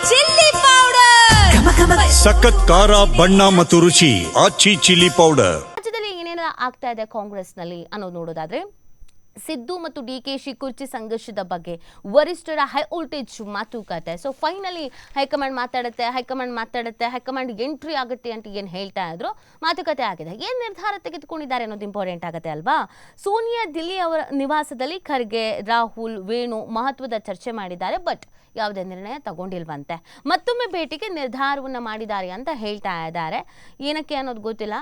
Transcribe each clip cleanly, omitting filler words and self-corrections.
Chilli powder ಸಖತ್ ಖಾರ ಬಣ್ಣ ಮತ್ತು ರುಚಿ ಆಚಿ ಚಿಲ್ಲಿ ಪೌಡರ್. ರಾಜ್ಯದಲ್ಲಿ ಏನೇನು ಆಗ್ತಾ ಇದೆ ಕಾಂಗ್ರೆಸ್ನಲ್ಲಿ ಅನ್ನೋದು ನೋಡೋದಾದ್ರೆ ಸಿದ್ದು ಮತ್ತು ಡಿಕೆಶಿ ಕುರ್ಚಿ ಸಂಘರ್ಷದ ಬಗ್ಗೆ ವರಿಷ್ಠರ ಹೈ ವೋಲ್ಟೇಜ್ ಮಾತುಕತೆ. So finally high command high command entry ಆಗುತ್ತೆ ಅಂತ ಏನು ಹೇಳ್ತಾ ಇದ್ರು, ಮಾತುಕತೆ ಆಗಿದೆ. ಏನು ನಿರ್ಧಾರ ತೆಗೆದುಕೊಂಡಿದ್ದಾರೆ ಅನ್ನೋದು ಇಂಪಾರ್ಟೆಂಟ್ ಆಗುತ್ತೆ ಅಲ್ವಾ. ಸೋನಿಯಾ ದಿಲ್ಲಿ ಅವರ ನಿವಾಸದಲ್ಲಿ ಖರ್ಗೆ, ರಾಹುಲ್, ವೇಣು ಮಹತ್ವದ ಚರ್ಚೆ ಮಾಡಿದ್ದಾರೆ. ಬಟ್ ಯಾವುದೇ ನಿರ್ಣಯ ತಗೊಂಡಿಲ್ವಂತೆ. ಮತ್ತೊಮ್ಮೆ ಭೇಟಿಗೆ ನಿರ್ಧಾರವನ್ನು ಮಾಡಿದ್ದಾರೆ ಅಂತ ಹೇಳ್ತಾ ಇದ್ದಾರೆ. ಏನಕ್ಕೆ ಅನ್ನೋದು ಗೊತ್ತಿಲ್ಲ.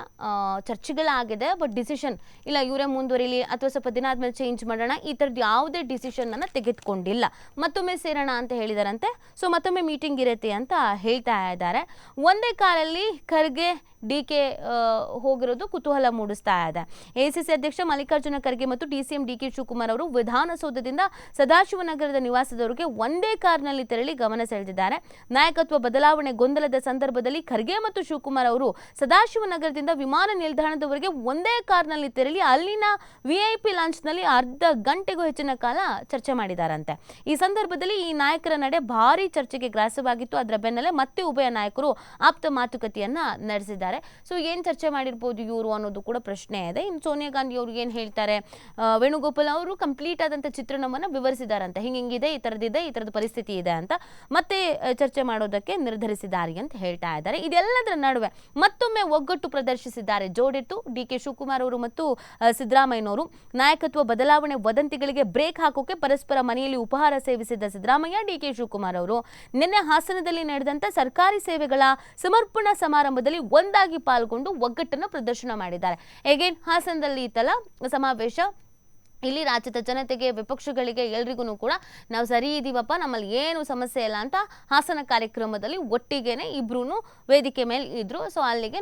ಚರ್ಚೆಗಳಾಗಿದೆ, ಬಟ್ ಡಿಸಿಷನ್ ಇಲ್ಲ, ಇವರೇ ಮುಂದುವರಿಲಿ ಅಥವಾ ಸ್ವಲ್ಪ ದಿನ ಆದ್ಮೇಲೆ ಚೇಂಜ್ ಮಾಡೋಣ, ಈ ಥರದ್ದು ಯಾವುದೇ ಡಿಸಿಷನ್ ಅನ್ನು ತೆಗೆದುಕೊಂಡಿಲ್ಲ. ಮತ್ತೊಮ್ಮೆ ಸೇರೋಣ ಅಂತ ಹೇಳಿದಾರಂತೆ. ಸೊ ಮತ್ತೊಮ್ಮೆ ಮೀಟಿಂಗ್ ಇರುತ್ತೆ ಅಂತ ಹೇಳ್ತಾ ಇದ್ದಾರೆ. ಒಂದೇ ಕಾಲಲ್ಲಿ ಖರ್ಗೆ ಡಿಕೆ ಹೋಗಿರೋದು ಕುತೂಹಲ ಮೂಡಿಸ್ತಾ ಇದೆ. ಎಸಿಸಿ ಅಧ್ಯಕ್ಷ ಮಲ್ಲಿಕಾರ್ಜುನ ಖರ್ಗೆ ಮತ್ತು ಡಿಸಿಎಂ ಡಿಕೆ ಶಿವಕುಮಾರ್ ಅವರು ವಿಧಾನಸೌಧದಿಂದ ಸದಾಶಿವನಗರದ ನಿವಾಸದವರೆಗೆ ಒಂದೇ ಕಾರ್ನಲ್ಲಿ ತೆರಳಿ ಗಮನ ಸೆಳೆದಿದ್ದಾರೆ. ನಾಯಕತ್ವ ಬದಲಾವಣೆ ಗೊಂದಲದ ಸಂದರ್ಭದಲ್ಲಿ ಖರ್ಗೆ ಮತ್ತು ಶಿವಕುಮಾರ್ ಅವರು ಸದಾಶಿವನಗರದಿಂದ ವಿಮಾನ ನಿಲ್ದಾಣದವರೆಗೆ ಒಂದೇ ಕಾರ್ನಲ್ಲಿ ತೆರಳಿ ಅಲ್ಲಿನ ವಿಐಪಿ ಲಾಂಚ್ನಲ್ಲಿ ಅರ್ಧ ಗಂಟೆಗೂ ಹೆಚ್ಚಿನ ಕಾಲ ಚರ್ಚೆ ಮಾಡಿದಾರಂತೆ. ಈ ಸಂದರ್ಭದಲ್ಲಿ ಈ ನಾಯಕರ ನಡೆ ಭಾರಿ ಚರ್ಚೆಗೆ ಗ್ರಾಸವಾಗಿತ್ತು. ಅದರ ಬೆನ್ನಲ್ಲೇ ಮತ್ತೆ ಉಭಯ ನಾಯಕರು ಆಪ್ತ ಮಾತುಕತೆಯನ್ನ ನಡೆಸಿದ್ದಾರೆ. ಸೊ ಏನ್ ಚರ್ಚೆ ಮಾಡಿರ್ಬೋದು ಇವರು ಅನ್ನೋದು ಕೂಡ ಪ್ರಶ್ನೆ ಇದೆ. ಇನ್ನು ಸೋನಿಯಾ ಗಾಂಧಿ ಅವರು ಏನ್ ಹೇಳ್ತಾರೆ, ವೇಣುಗೋಪಾಲ್ ಅವರು ಕಂಪ್ಲೀಟ್ ಆದಂತ ಚಿತ್ರಣವನ್ನ ವಿವರಿಸಿದಾರಂತೆ. ಹಿಂಗಿದೆ, ಈ ತರದ ಪರಿಸ್ಥಿತಿ ಇದೆ ಅಂತ ಮತ್ತೆ ಚರ್ಚೆ ಮಾಡೋದಕ್ಕೆ ನಿರ್ಧರಿಸಿದ್ದಾರೆ ಅಂತ ಹೇಳ್ತಾ ಇದ್ದಾರೆ. ಇದೆಲ್ಲದರ ನಡುವೆ ಮತ್ತೊಮ್ಮೆ ಒಗ್ಗಟ್ಟು ಪ್ರದರ್ಶಿಸಿದ್ದಾರೆ. ಜೋಡೆತ್ತು ಡಿಕೆ ಶಿವಕುಮಾರ್ ಅವರು ಮತ್ತು ಸಿದ್ದರಾಮಯ್ಯನವರು. ನಾಯಕತ್ವ ಬದಲಾವಣೆ ವದಂತಿಗಳಿಗೆ ಬ್ರೇಕ್ ಹಾಕೋಕೆ ಪರಸ್ಪರ ಮನೆಯಲ್ಲಿ ಉಪಹಾರ ಸೇವಿಸಿದ್ದ ಸಿದ್ದರಾಮಯ್ಯ, ಡಿಕೆ ಶಿವಕುಮಾರ್ ಅವರು ನಿನ್ನೆ ಹಾಸನದಲ್ಲಿ ನಡೆದಂತ ಸರ್ಕಾರಿ ಸೇವೆಗಳ ಸಮರ್ಪಣಾ ಸಮಾರಂಭದಲ್ಲಿ ಒಂದಾಗಿ ಪಾಲ್ಗೊಂಡು ಒಗ್ಗಟ್ಟನ್ನು ಪ್ರದರ್ಶನ ಮಾಡಿದ್ದಾರೆ. ಅಗೇನ್ ಹಾಸನದಲ್ಲಿ ಇತ್ತಲ್ಲ ಸಮಾವೇಶ, ಇಲ್ಲಿ ರಾಜ್ಯದ ಜನತೆಗೆ, ವಿಪಕ್ಷಗಳಿಗೆ, ಎಲ್ರಿಗೂ ಕೂಡ ನಾವು ಸರಿ ಇದೀವಪ್ಪ, ನಮ್ಮಲ್ಲಿ ಏನು ಸಮಸ್ಯೆ ಇಲ್ಲ ಅಂತ ಹಾಸನ ಕಾರ್ಯಕ್ರಮದಲ್ಲಿ ಒಟ್ಟಿಗೆನೆ ಇಬ್ರು ವೇದಿಕೆ ಮೇಲೆ ಇದ್ರು. ಸೊ ಅಲ್ಲಿಗೆ